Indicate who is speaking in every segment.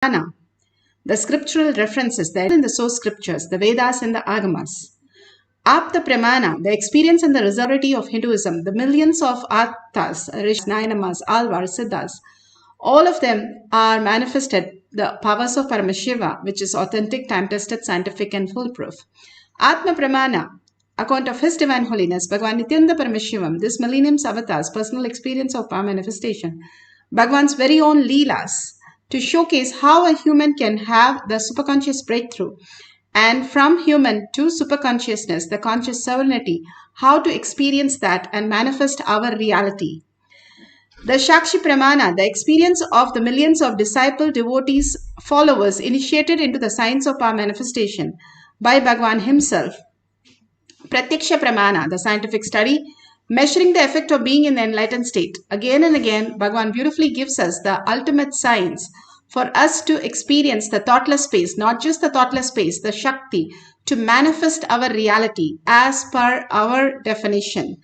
Speaker 1: the scriptural references that in the source scriptures, the Vedas and the Agamas. Apta Pramana, the experience and the reservability of Hinduism, the millions of Attas, Rishis, Nainamas, Alvars, Siddhas, all of them are manifested the powers of Paramashiva, which is authentic, time-tested, scientific and foolproof. Atma Pramana, account of His Divine Holiness, Bhagavan Nithyananda Paramashivam, this millennium's avatars, personal experience of power manifestation, Bhagavan's very own Leelas, to showcase how a human can have the superconscious breakthrough, and from human to superconsciousness, the conscious sovereignty, how to experience that and manifest our reality. The Shakshi Pramana, the experience of the millions of disciple, devotees, followers initiated into the science of power manifestation by Bhagavan himself. Pratyaksha Pramana, the scientific study, measuring the effect of being in the enlightened state. Again and again, Bhagavan beautifully gives us the ultimate science for us to experience the thoughtless space, not just the thoughtless space, the Shakti, to manifest our reality as per our definition.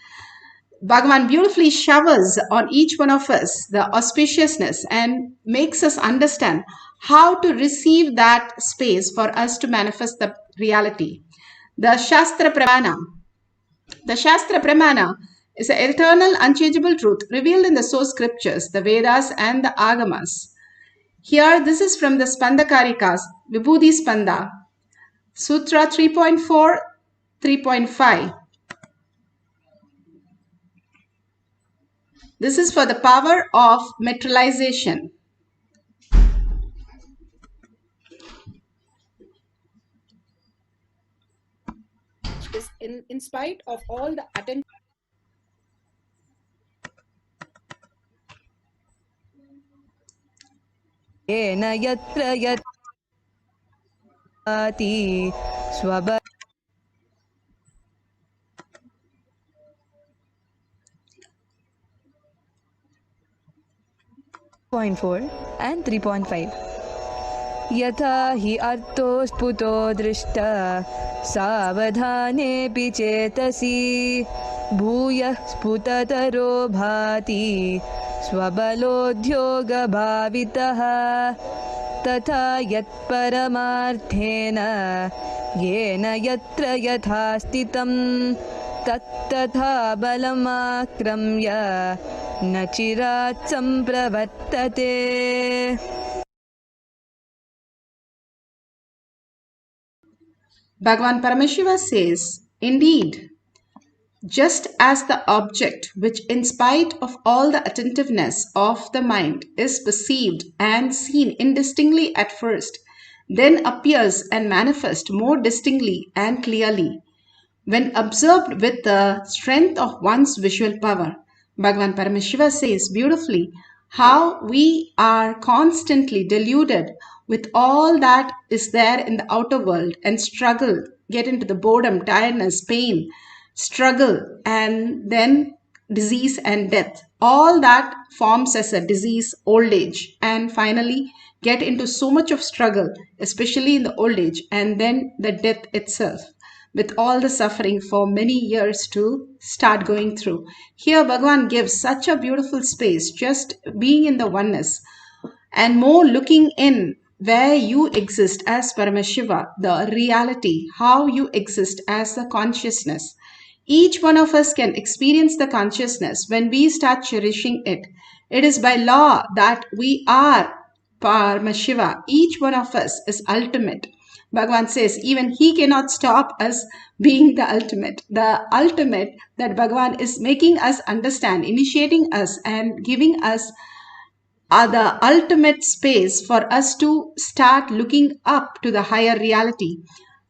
Speaker 1: Bhagavan beautifully showers on each one of us the auspiciousness and makes us understand how to receive that space for us to manifest the reality. The Shastra Pramana. The Shastra Pramana is an eternal, unchangeable truth revealed in the source scriptures, the Vedas and the Agamas. Here, this is from the Spandakarikas, Vibhuti Spanda, Sutra 3.4, 3.5. This is for the power of materialization.
Speaker 2: In spite of all the attention.
Speaker 3: and 3.5. यथा हि अर्थो स्फुतो दृष्टा सावधानेऽपि चेतसि भूयः स्फुटतरो भाति स्वबलोद्योगभावितः तथा यत्परमार्थेन येन यत्र यथा स्थितं तत्तथा बलमाक्रम्य न चिरात् सम्प्रवर्तते.
Speaker 1: Bhagavan Paramashiva says, indeed, just as the object which in spite of all the attentiveness of the mind is perceived and seen indistinctly at first, then appears and manifests more distinctly and clearly when observed with the strength of one's visual power. Bhagavan Paramashiva says beautifully how we are constantly deluded with all that is there in the outer world and struggle, get into the boredom, tiredness, pain, struggle, and then disease and death. All that forms as a disease, old age, and finally get into so much of struggle, especially in the old age, and then the death itself, with all the suffering for many years to start going through. Here Bhagavan gives such a beautiful space, just being in the oneness and more looking in where you exist as Paramashiva, the reality, how you exist as the consciousness. Each one of us can experience the consciousness when we start cherishing it. It is by law that we are Paramashiva. Each one of us is ultimate. Bhagavan says even he cannot stop us being the ultimate. The ultimate that Bhagavan is making us understand, initiating us and giving us are the ultimate space for us to start looking up to the higher reality.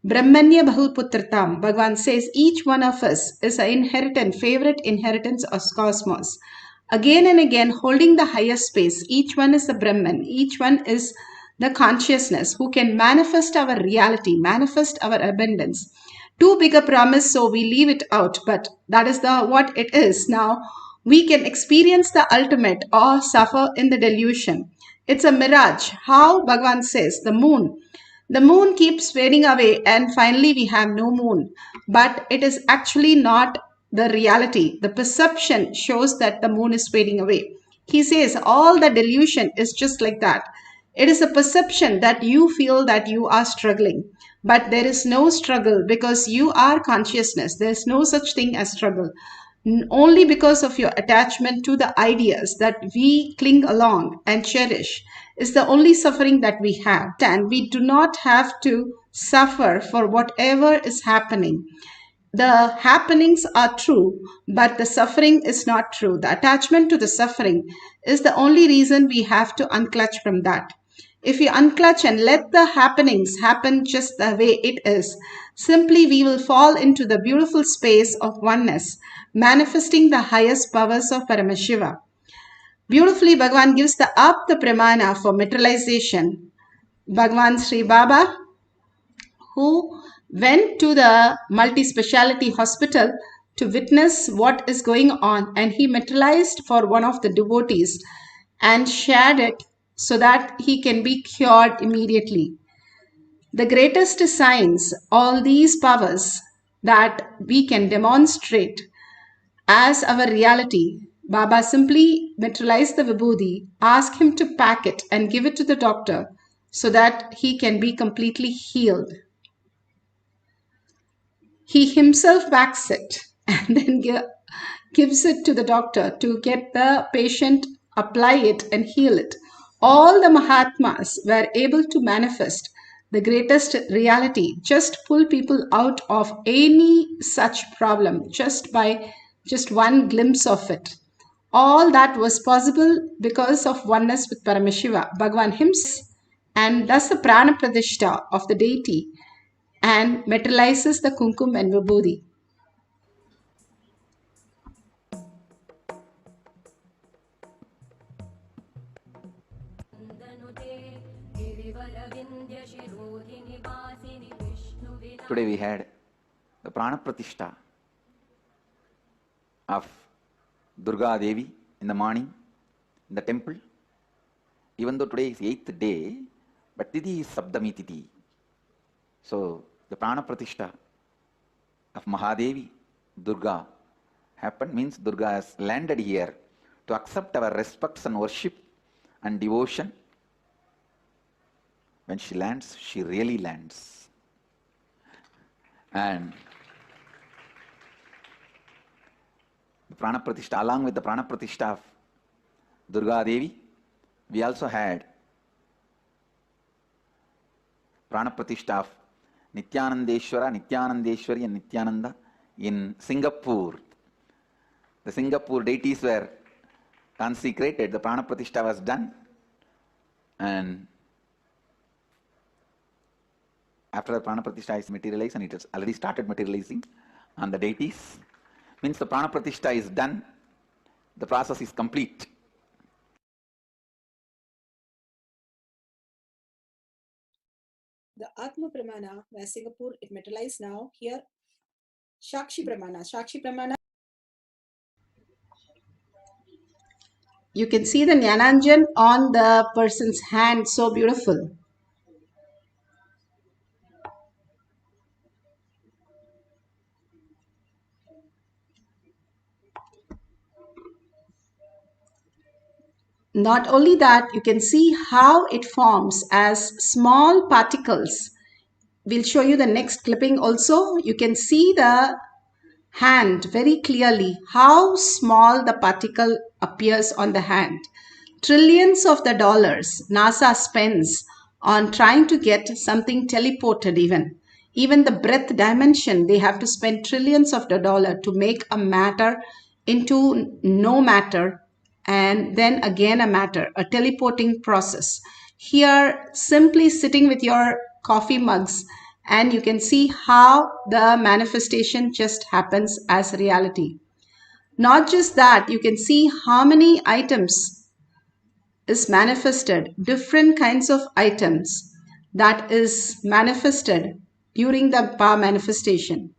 Speaker 1: Brahmanya Bahulputratam, Bhagavan says each one of us is an inheritance, favorite inheritance of cosmos. Again and again, holding the higher space, each one is the Brahman, each one is the consciousness who can manifest our reality, manifest our abundance. Too big a promise, so we leave it out, but that is what it is. Now, we can experience the ultimate or suffer in the delusion. It's a mirage. How Bhagavan says, the moon keeps fading away and finally we have no moon. But it is actually not the reality. The perception shows that the moon is fading away. He says all the delusion is just like that. It is a perception that you feel that you are struggling, but there is no struggle because you are consciousness. There is no such thing as struggle. Only because of your attachment to the ideas that we cling along and cherish is the only suffering that we have. And we do not have to suffer for whatever is happening. The happenings are true, but the suffering is not true. The attachment to the suffering is the only reason we have to unclutch from that. If we unclutch and let the happenings happen just the way it is, simply we will fall into the beautiful space of oneness, manifesting the highest powers of Paramashiva. Beautifully, Bhagavan gives the pramana for materialization. Bhagavan Sri Baba, who went to the multi-speciality hospital to witness what is going on, and he materialized for one of the devotees and shared it so that he can be cured immediately. The greatest signs, all these powers that we can demonstrate as our reality, Baba simply materialized the vibhuti, asked him to pack it and give it to the doctor so that he can be completely healed. He himself packs it and then gives it to the doctor to get the patient apply it and heal it. All the Mahatmas were able to manifest the greatest reality, just pull people out of any such problem just by just one glimpse of it. All that was possible because of oneness with Paramashiva, Bhagavan himself, and thus the prana pradishta of the deity and materializes the kumkum and vibhuti.
Speaker 4: Today we had the Prana Pratishta of Durga Devi in the morning in the temple. Even though today is 8th day, but Tithi is Sabdami Tithi. So the Prana Pratishta of Mahadevi, Durga, happened, means Durga has landed here to accept our respects and worship and devotion. When she lands, she really lands. And the Prana Pratishta, along with the Prana Pratishta of Durga Devi, we also had Prana Pratishta of Nithyanandeshwara, Nithyanandeshwari and Nithyananda in Singapore. The Singapore deities were consecrated, the Prana Pratishta was done, and after the Prana Pratishta is materialized, and it has already started materializing on the deities, means the Prana Pratishta is done, the process is complete.
Speaker 2: The Atma Pramana, where Singapore it materialized now, here Shakshi Pramana. Shakshi Pramana.
Speaker 1: You can see the Jnananjan on the person's hand, so beautiful. Not only that, you can see how it forms as small particles. We'll show you the next clipping also. You can see the hand very clearly, how small the particle appears on the hand. Trillions of the dollars NASA spends on trying to get something teleported even. Even the breadth dimension, they have to spend trillions of the dollar to make a matter into no matter and then again a matter, a teleporting process. Here, simply sitting with your coffee mugs, and you can see how the manifestation just happens as reality. Not just that, you can see how many items is manifested, different kinds of items that is manifested during the power manifestation.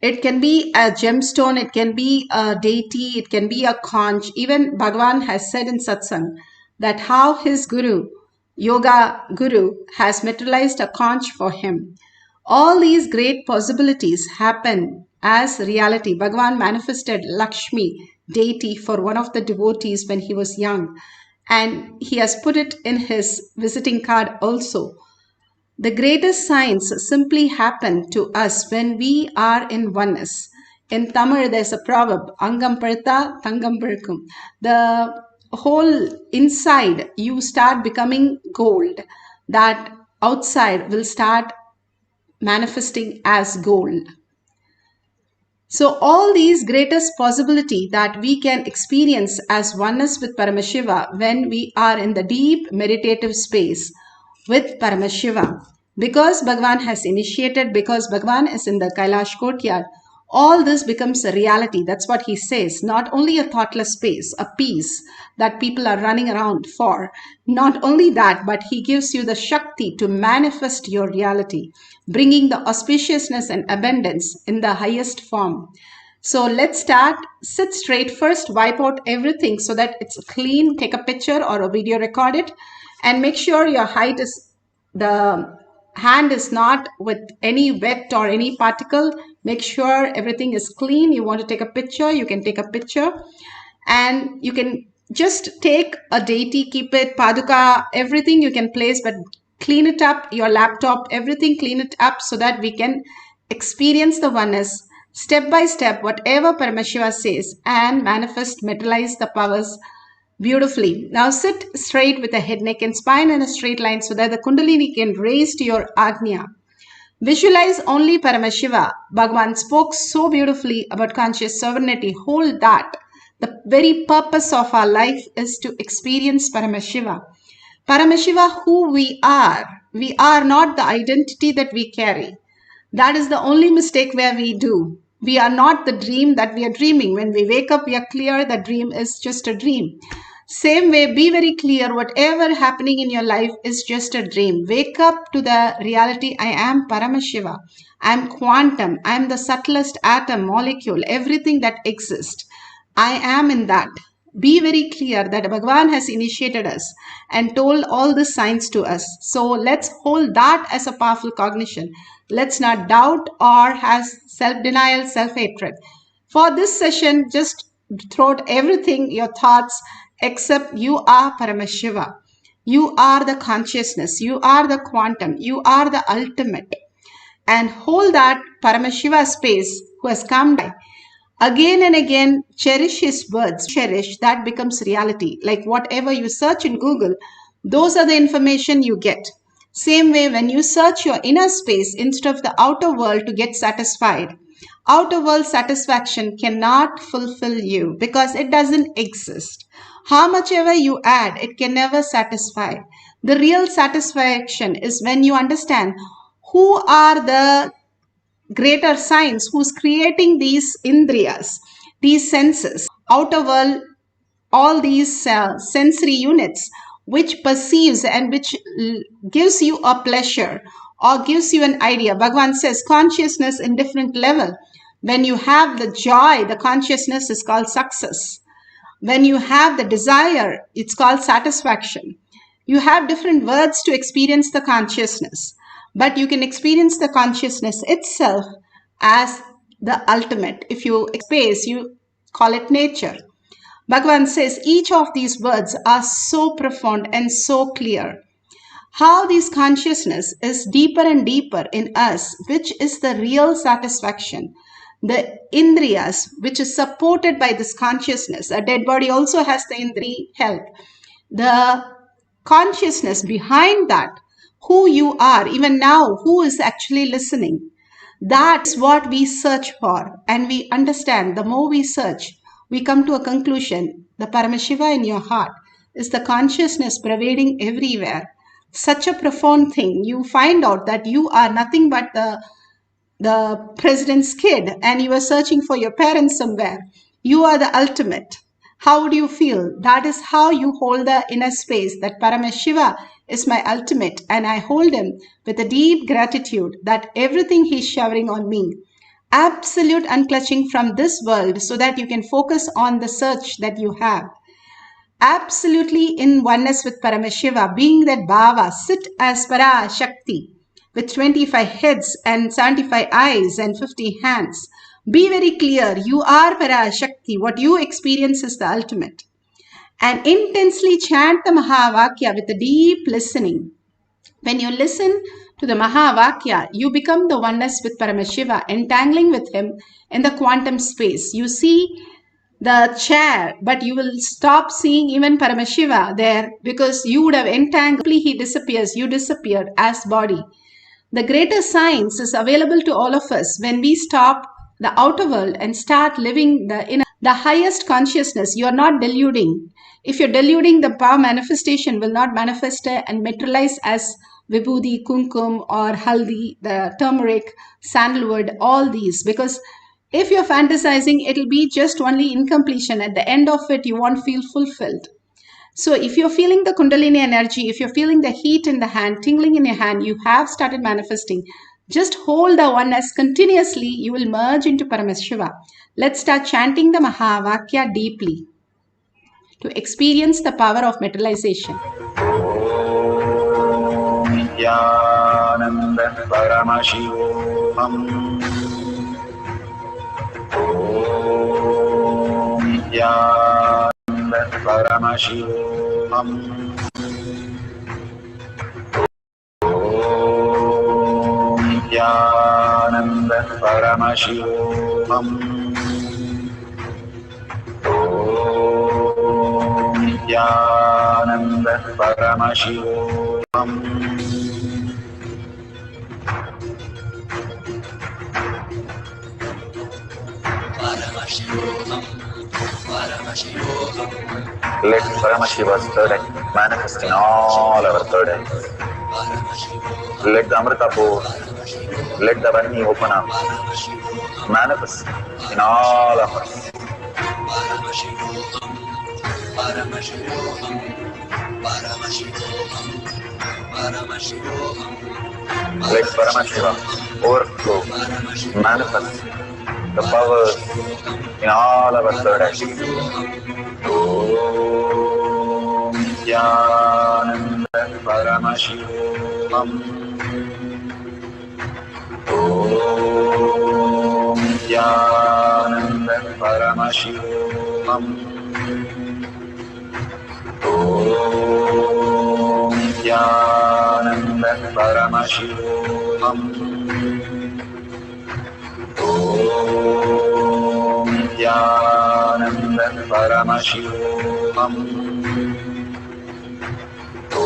Speaker 1: It can be a gemstone, it can be a deity, it can be a conch. Even Bhagavan has said in satsang that how his guru, yoga guru, has materialized a conch for him. All these great possibilities happen as reality. Bhagavan manifested Lakshmi, deity, for one of the devotees when he was young. And he has put it in his visiting card also. The greatest signs simply happen to us when we are in oneness. In Tamil, there's a proverb, Angam Partha, Tangam Pirkum. The whole inside, you start becoming gold. That outside will start manifesting as gold. So all these greatest possibility that we can experience as oneness with Paramashiva when we are in the deep meditative space with Paramashiva. Because Bhagavan has initiated, because Bhagavan is in the Kailash courtyard, all this becomes a reality. That's what he says. Not only a thoughtless space, a peace that people are running around for. Not only that, but he gives you the Shakti to manifest your reality, bringing the auspiciousness and abundance in the highest form. So let's start. Sit straight first, wipe out everything so that it's clean. Take a picture or a video, record it, and make sure your height is, the hand is not with any wet or any particle. Make sure everything is clean. You want to take a picture, you can take a picture, and you can just take a deity, keep it, paduka, everything you can place, but clean it up, your laptop, everything, clean it up so that we can experience the oneness step by step, whatever Paramashiva says, and manifest, materialize the powers beautifully. Now sit straight with the head, neck and spine in a straight line so that the Kundalini can raise to your Agnya. Visualize only Paramashiva. Bhagavan spoke so beautifully about conscious sovereignty. Hold that. The very purpose of our life is to experience Paramashiva. Paramashiva, who we are. We are not the identity that we carry. That is the only mistake where we do. We are not the dream that we are dreaming. When we wake up, we are clear the dream is just a dream. Same way, be very clear, whatever happening in your life is just a dream. Wake up to the reality, I am Paramashiva. I am quantum. I am the subtlest atom, molecule, everything that exists. I am in that. Be very clear that Bhagavan has initiated us and told all the signs to us. So let's hold that as a powerful cognition. Let's not doubt or have self-denial, self-hatred. For this session, just throw out everything, your thoughts, except you are Paramashiva. You are the consciousness. You are the quantum. You are the ultimate. And hold that Paramashiva space who has come by. Again and again, cherish his words. Cherish, that becomes reality. Like whatever you search in Google, those are the information you get. Same way, when you search your inner space instead of the outer world to get satisfied, outer world satisfaction cannot fulfill you because it doesn't exist. How much ever you add, it can never satisfy. The real satisfaction is when you understand who are the greater science, who's creating these indriyas, these senses, outer world, all these sensory units, which perceives and which gives you a pleasure or gives you an idea. Bhagavan says consciousness in different level. When you have the joy, the consciousness is called success. When you have the desire, it's called satisfaction. You have different words to experience the consciousness, but you can experience the consciousness itself as the ultimate. If you space, you call it nature. Bhagavan says each of these words are so profound and so clear. How this consciousness is deeper and deeper in us, which is the real satisfaction. The indriyas, which is supported by this consciousness. A dead body also has the indriya help. The consciousness behind that, who you are, even now, who is actually listening. That is what we search for. And we understand, the more we search, we come to a conclusion. The Paramashiva in your heart is the consciousness pervading everywhere. Such a profound thing. You find out that you are nothing but the president's kid and you are searching for your parents somewhere. You are the ultimate. How would you feel? That is how you hold the inner space, that Paramashiva is my ultimate and I hold him with a deep gratitude that everything he's showering on me. Absolute unclutching from this world so that you can focus on the search that you have. Absolutely in oneness with Paramashiva, being that Bhava, sit as Parashakti with 25 heads and 75 eyes and 50 hands. Be very clear, you are Parashakti. What you experience is the ultimate. and intensely chant the Mahavakya with a deep listening. When you listen to the Mahavakya, you become the oneness with Paramashiva, entangling with him in the quantum space. You see the chair, but you will stop seeing even Paramashiva there because you would have entangled. He disappears, you disappear as body. The greater science is available to all of us when we stop the outer world and start living the inner, the highest consciousness. You are not deluding. If you're deluding, the power manifestation will not manifest and materialize as vibhuti, kumkum, or haldi, the turmeric, sandalwood, all these. Because if you're fantasizing, it'll be just only incompletion. At the end of it, you won't feel fulfilled. So if you're feeling the Kundalini energy, if you're feeling the heat in the hand, tingling in your hand, you have started manifesting. Just hold the oneness continuously, you will merge into Paramashiva. Let's start chanting the Mahavakya deeply to experience the power of materialization.
Speaker 5: Nithyananda Paramashivoham. Nithyananda Paramashivoham. Nithyananda Paramashivoham. Nithyananda Paramashivoham. Let Paramashiva's third eye manifest in all our third eyes. Let the Amritapur, let the Varni open up, manifest in all of us. Let Paramashiva overflow, manifest the powers in all our third eyes. Om Nithyananda Paramashivoham. Om Nithyananda Paramashivoham. Om Nithyananda Paramashivoham. Om Nithyananda Paramashivoham. Om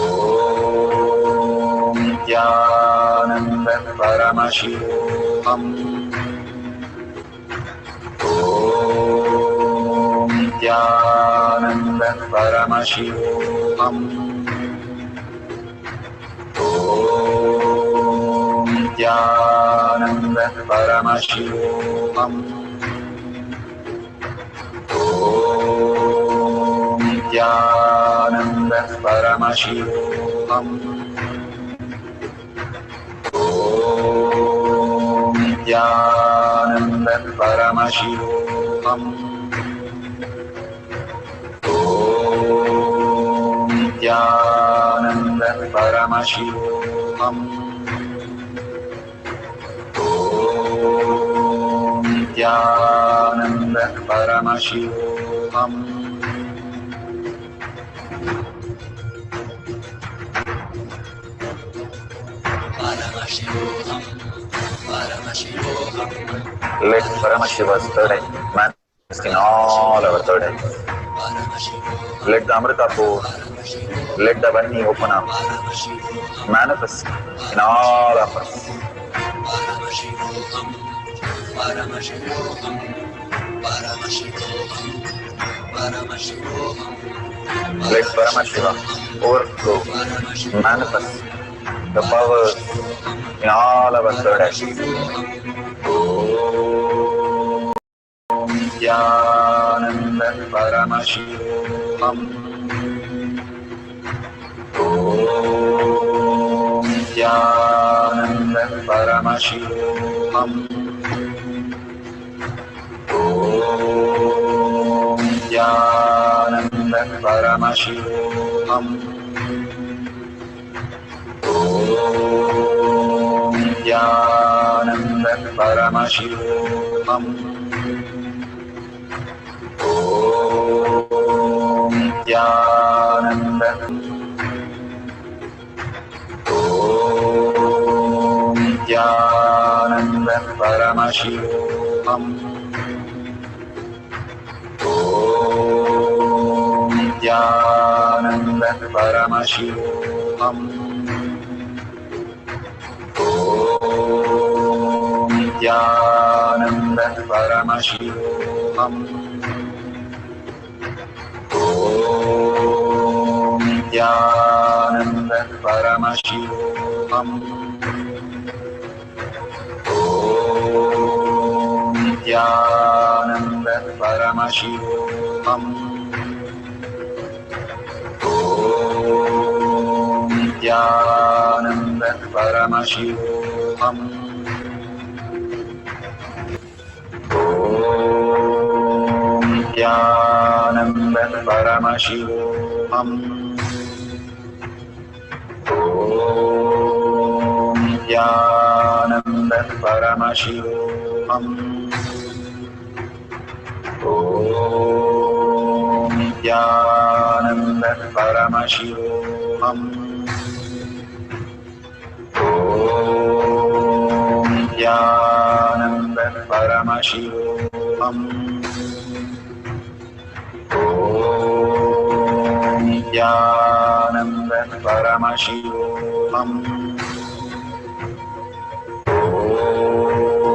Speaker 5: Nithyananda Paramashivoham. Om Nithyananda Paramashivoham. Om Nithyananda Paramashivoham. Om Nithyananda Paramashivoham. Om Nithyananda Paramashivoham. Om Nithyananda Paramashivoham. Om Nithyananda Paramashivoham. Let Paramashiva's third eye manifest in all our third eyes. Let the Amritapur, let the Varni open up, manifest in all of us. Let Paramashiva overflow, manifest the powers in all our third eyes. Om Nithyananda Paramashivoham. Om Nithyananda Paramashivoham. Om Nithyananda Paramashivoham. Om Nithyananda Paramashivoham. Om Nithyananda Om Nithyananda Paramashivoham Om Nithyananda Paramashivoham Om Nithyananda Paramashivoham Om Nithyananda Paramashivoham Om Nithyananda Paramashivoham Om Nithyananda Paramashivoham Om Nithyananda Paramashivoham Om Nithyananda Paramashivoham Om Nithyananda Paramashivoham Om Nithyananda Paramashivoham Om Nithyananda Paramashivoham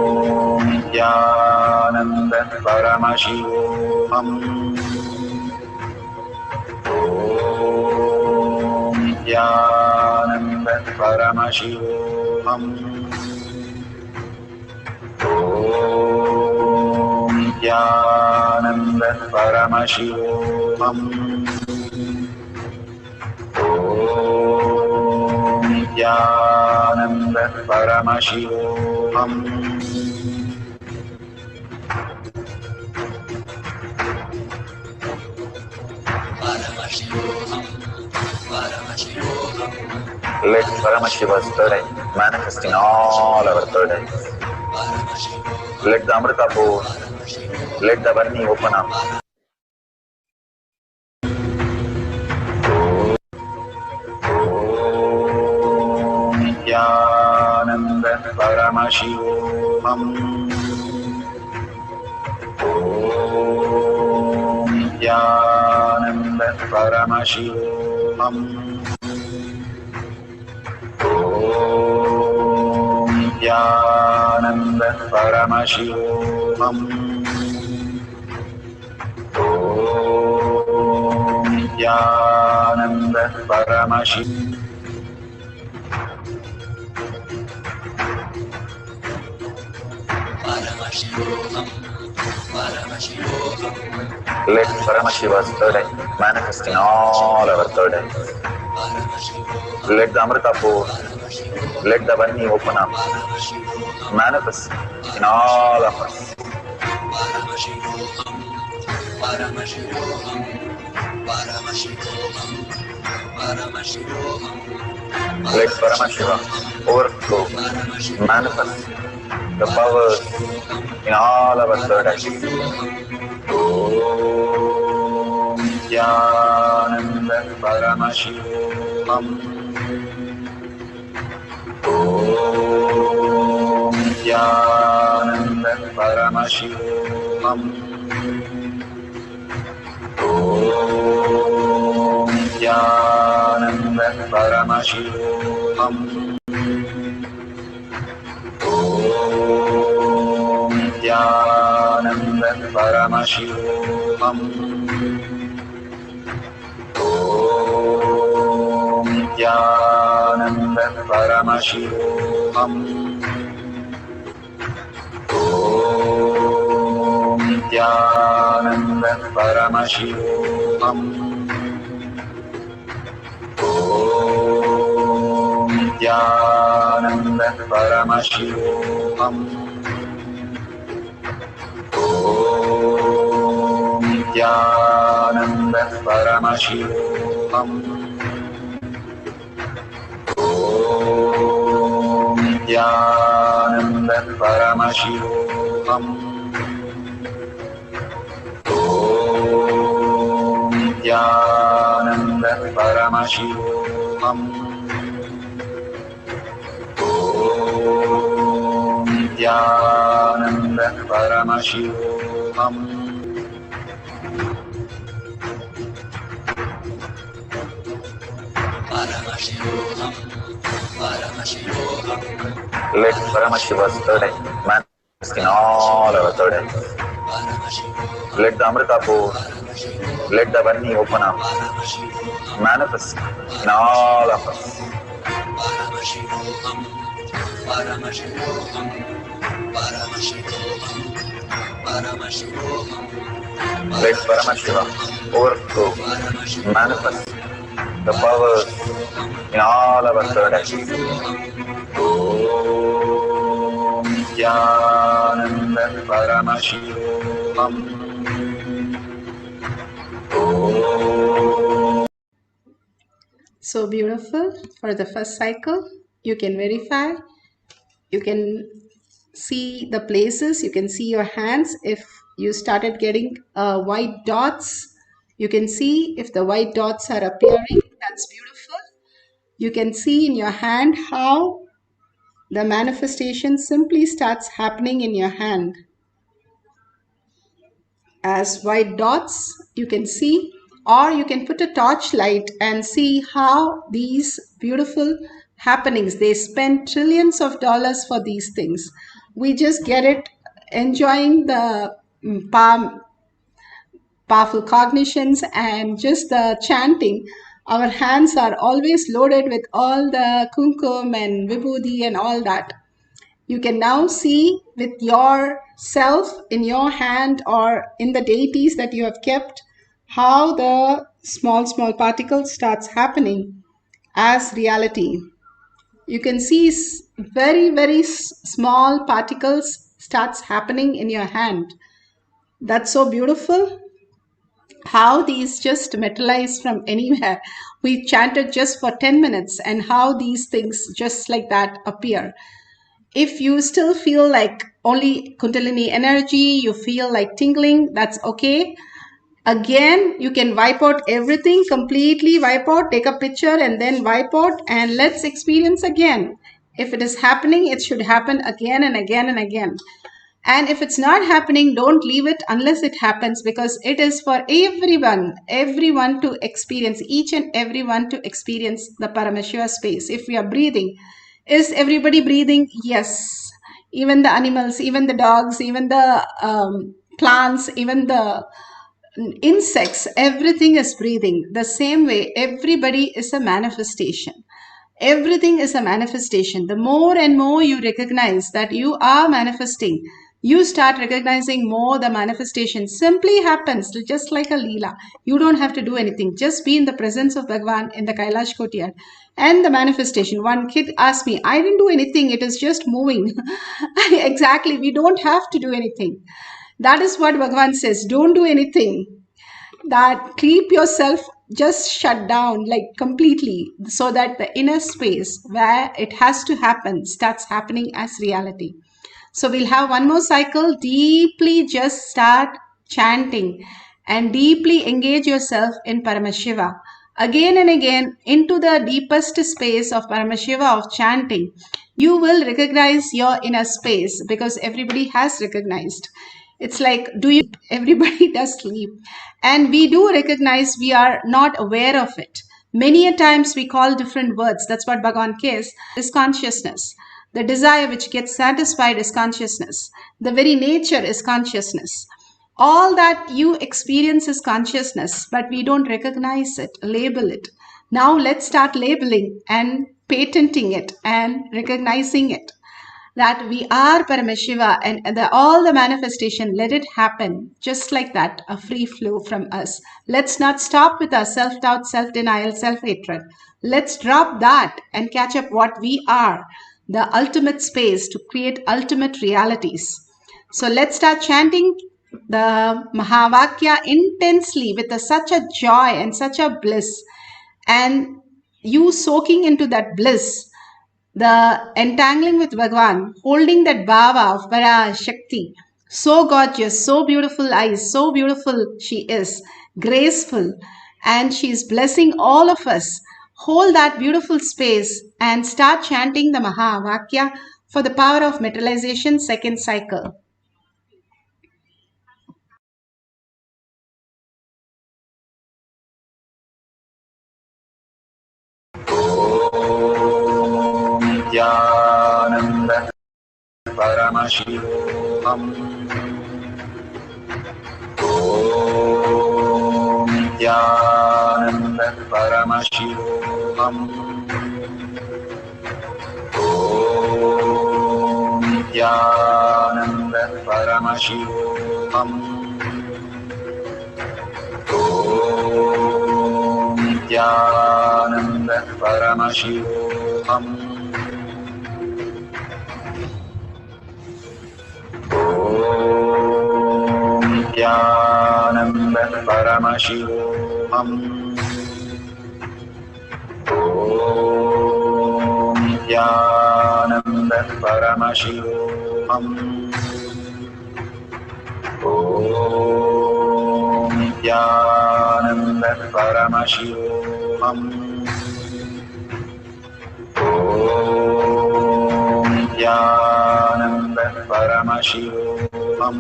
Speaker 5: Om Nithyananda Paramashivoham Om Nithyananda Paramashivoham Om Nithyananda Paramashivoham Om Nithyananda Paramashivoham Let Paramashiva's third eye manifest in all our third eyes. Let the Amrita pour, let the Varni open up. Om Nithyananda Paramashivoham Om Nithyananda Paramashivoham Om Nithyananda Paramashivoham Om Nithyananda Paramashivoham Let Paramashiva's third eye manifest in all our third eyes. Let the Amrita pour, let the Varni open up, manifest in all of us. Let Paramashiva overflow, manifest the powers in all our third eyes. Om Nithyananda Paramashivoham Om Nithyananda Paramashivoham Om Nithyananda Paramashivoham Om Nithyananda Paramashivoham Om Nithyananda Paramashivoham Om Nithyananda Paramashivoham Om Nithyananda Paramashivoham Om Nithyananda Paramashivoham Om Nithyananda Paramashivoham Om Nithyananda Paramashivoham. Om Nithyananda Paramashivoham. Let Paramashiva's third eye manifest in all our third eyes. Let the Amrita-pur, let the Varni open up, manifest in all of us. Let Paramashiva overflow, manifest the powers in all our third eyes. Om Nithyananda Paramashivoham.
Speaker 1: So beautiful. For the first cycle, you can verify, you can see the places, you can see your hands. If you started getting white dots, you can see if the white dots are appearing. That's beautiful. You can see in your hand how the manifestation simply starts happening in your hand. As white dots, you can see, or you can put a torchlight and see how these beautiful happenings, they spend trillions of dollars for these things. We just get it enjoying the powerful cognitions and just the chanting. Our hands are always loaded with all the kumkum and vibhuti and all that. You can now see with yourself in your hand or in the deities that you have kept how the small particles starts happening as reality. You can see very small particles starts happening in your hand. That's so beautiful how these just materialize from anywhere. We chanted just for 10 minutes and how these things just like that appear. If you still feel like only Kundalini energy, you feel like tingling, that's okay. Again, you can wipe out everything, completely wipe out, take a picture and then wipe out, and let's experience again. If it is happening, it should happen again and again and again. And if it's not happening, don't leave it unless it happens, because it is for everyone to experience, each and everyone to experience the Paramashiva space. If we are breathing, is everybody breathing? Yes. Even the animals, even the dogs, even the plants, even the insects, everything is breathing. The same way, everybody is a manifestation. Everything is a manifestation. The more and more you recognize that you are manifesting, you start recognizing more the manifestation simply happens just like a Leela. You don't have to do anything. Just be in the presence of Bhagwan in the Kailash Courtyard and the manifestation. One kid asked me, I didn't do anything. It is just moving. Exactly. We don't have to do anything. That is what Bhagwan says. Don't do anything. That keep yourself just shut down like completely, so that the inner space where it has to happen starts happening as reality. So we'll have one more cycle. Deeply just start chanting and deeply engage yourself in Paramashiva. Again and again into the deepest space of Paramashiva, of chanting. You will recognize your inner space, because everybody has recognized. It's like, everybody does sleep. And we do recognize, we are not aware of it. Many a times we call different words. That's what Bhagavan cares, is consciousness. The desire which gets satisfied is consciousness. The very nature is consciousness. All that you experience is consciousness, but we don't recognize it, label it. Now let's start labeling and patenting it and recognizing it, that we are Paramashiva, and all the manifestation, let it happen just like that, a free flow from us. Let's not stop with our self-doubt, self-denial, self-hatred. Let's drop that and catch up what we are, the ultimate space to create ultimate realities. So let's start chanting the Mahavakya intensely with such a joy and such a bliss, and you soaking into that bliss, the entangling with Bhagwan, holding that bhava of Parashakti, so gorgeous, so beautiful eyes, so beautiful she is, graceful, and she is blessing all of us hold that beautiful space and start chanting the Mahavakya for the power of materialization second cycle.
Speaker 5: Nithyananda Paramashivoham. Om Nithyananda Paramashivoham. Om Nithyananda Paramashivoham. Om Nithyananda Paramashivoham. Om Nithyananda Paramashivoham. Om Nithyananda Paramashivoham. Om Nithyananda Paramashivoham. Om Nithyananda Paramashivoham.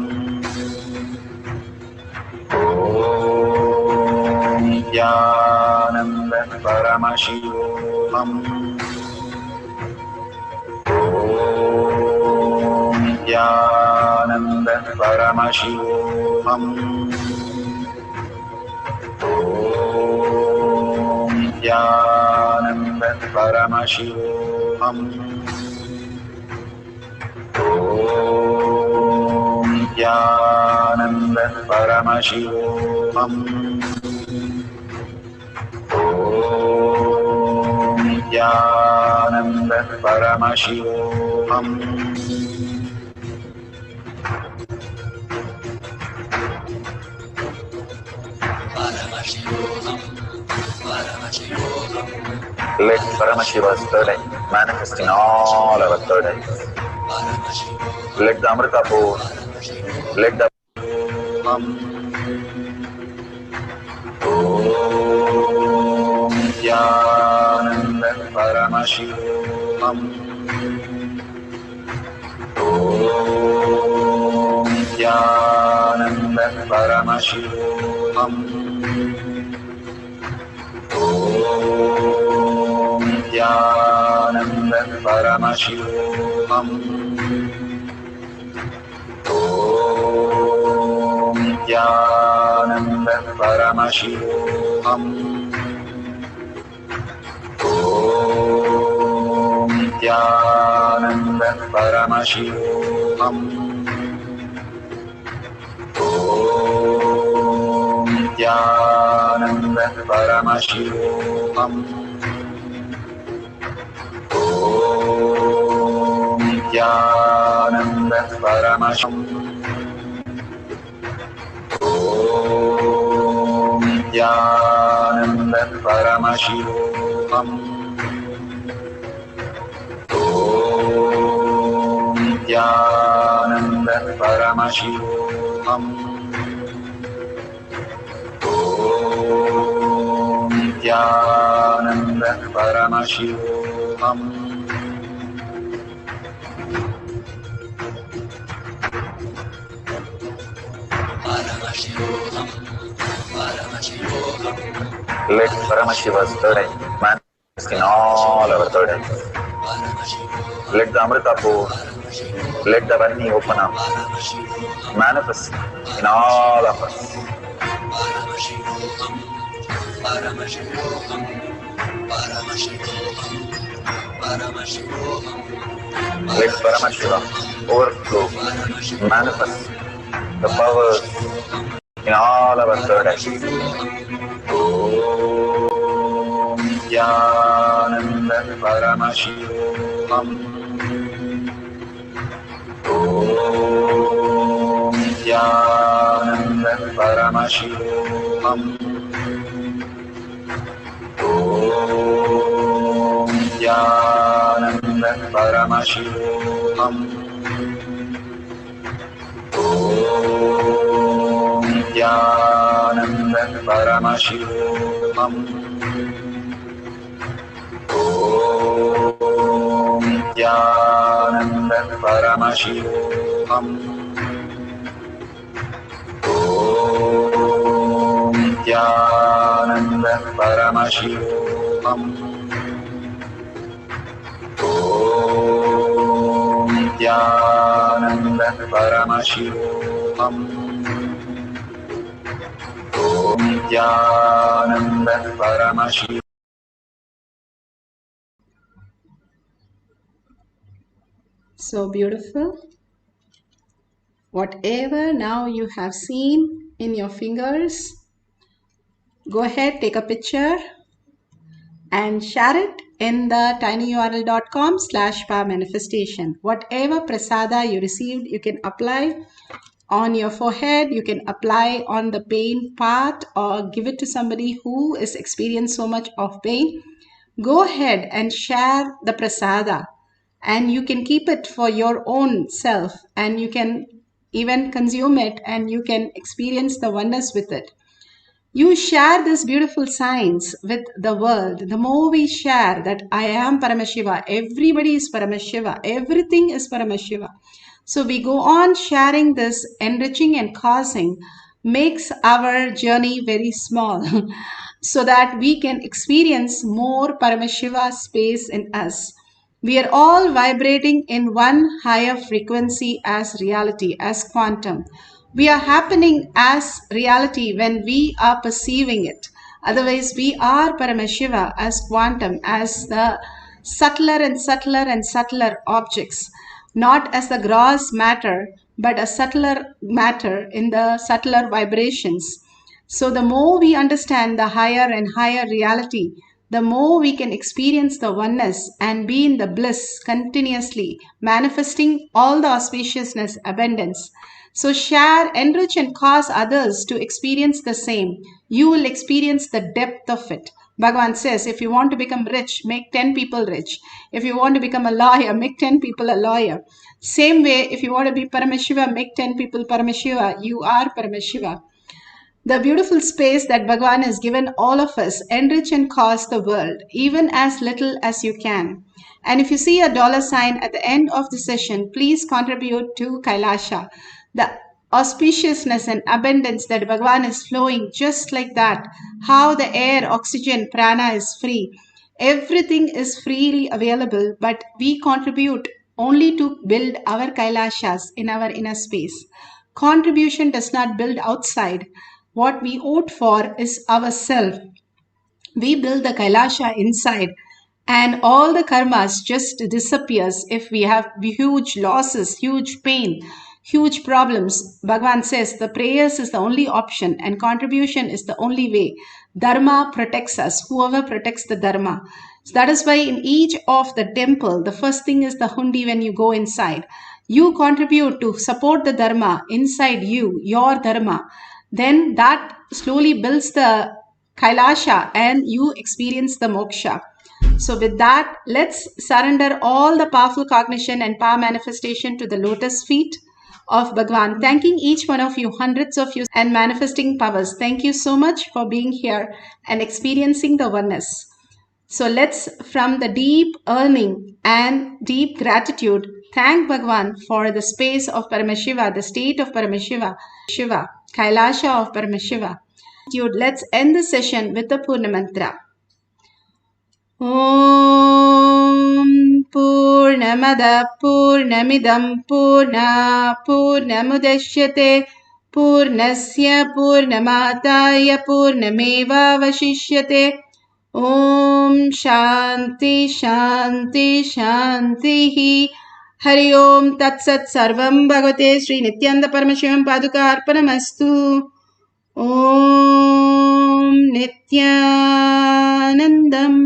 Speaker 5: Om Nithyananda Paramashivoham. Om Nithyananda Paramashivoham. Om Nithyananda Paramashivoham. Om Nithyananda Paramashivoham. Om Nithyananda Paramashivoham. Let Paramashiva's third eye manifest in all our third eyes. Let the Amrita pour, let the Om Nithyananda Paramashivoham. Om Nithyananda Paramashivoham. Om Nithyananda Paramashivoham. Om Nithyananda Paramashivoham. Om Nithyananda Paramashivoham. Om Nithyananda Paramashivoham. Om Nithyananda Paramashivoham. Om Nithyananda Paramashivoham. Om Nithyananda Paramashivoham. Om Nithyananda Paramashivoham. Let Paramashiva's third eye manifest in all our third eyes. Let the Amrita pour, let the Varni open up, manifest in all of us. Let Paramashiva overflow, manifest the powers in all our third eyes. Om Nithyananda Paramashivoham. Om Nithyananda Paramashivoham. Om Nithyananda Paramashivoham. Om Nithyananda Paramashivoham. Om Nithyananda Paramashivoham. Om Nithyananda Paramashivoham. Om Nithyananda Paramashivoham. Om Nithyananda Paramashivoham.
Speaker 1: So beautiful. Whatever now you have seen in your fingers, go ahead, take a picture and share it in the tinyurl.com/powermanifestation. Whatever prasada you received, you can apply on your forehead, you can apply on the pain part, or give it to somebody who is experiencing so much of pain. Go ahead and share the prasada, and you can keep it for your own self, and you can even consume it, and you can experience the oneness with it. You share this beautiful science with the world. The more we share that I am Paramashiva, everybody is Paramashiva, everything is Paramashiva. So we go on sharing this, enriching and causing makes our journey very small so that we can experience more Paramashiva space in us. We are all vibrating in one higher frequency as reality, as quantum. We are happening as reality when we are perceiving it. Otherwise, we are Paramashiva as quantum, as the subtler and subtler and subtler objects, not as the gross matter, but a subtler matter in the subtler vibrations. So the more we understand the higher and higher reality, the more we can experience the oneness and be in the bliss continuously, manifesting all the auspiciousness, abundance. So share, enrich and cause others to experience the same. You will experience the depth of it. Bhagavan says, if you want to become rich, make 10 people rich. If you want to become a lawyer, make 10 people a lawyer. Same way, if you want to be Paramashiva, make 10 people Paramashiva. You are Paramashiva. The beautiful space that Bhagavan has given all of us, enrich and cause the world, even as little as you can. And if you see a dollar sign at the end of the session, please contribute to Kailasha. The auspiciousness and abundance that Bhagavan is flowing just like that. How the air, oxygen, prana is free. Everything is freely available, but we contribute only to build our Kailashas in our inner space. Contribution does not build outside. What we vote for is ourself. We build the Kailasha inside, and all the karmas just disappears if we have huge losses, huge pain, huge problems. Bhagavan says the prayers is the only option and contribution is the only way. Dharma protects us, whoever protects the dharma. So that is why in each of the temple, the first thing is the hundi when you go inside. You contribute to support the dharma inside you, your dharma. Then that slowly builds the Kailasha and you experience the moksha. So with that, let's surrender all the powerful cognition and power manifestation to the lotus feet of Bhagavan. Thanking each one of you, hundreds of you and manifesting powers. Thank you so much for being here and experiencing the oneness. So let's, from the deep yearning and deep gratitude, thank Bhagavan for the space of Paramashiva, the state of Paramashiva, Shiva, Kailasha of Paramashiva. Let's end the session with the Purna Mantra. Om Purnamada Purnamidam Purna Purnamudashyate Purnasya Purnamataya Purnameva Vashishyate. Om Shanti Shanti Shanti. Hari Om Tat Sat Sarvam Bhagavate Sri Nithyananda Paramashivam Paduka Arpanamastu. Om Nithyanandam.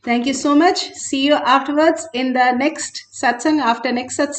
Speaker 1: Thank you so much. See you afterwards in the next satsang, after next satsang.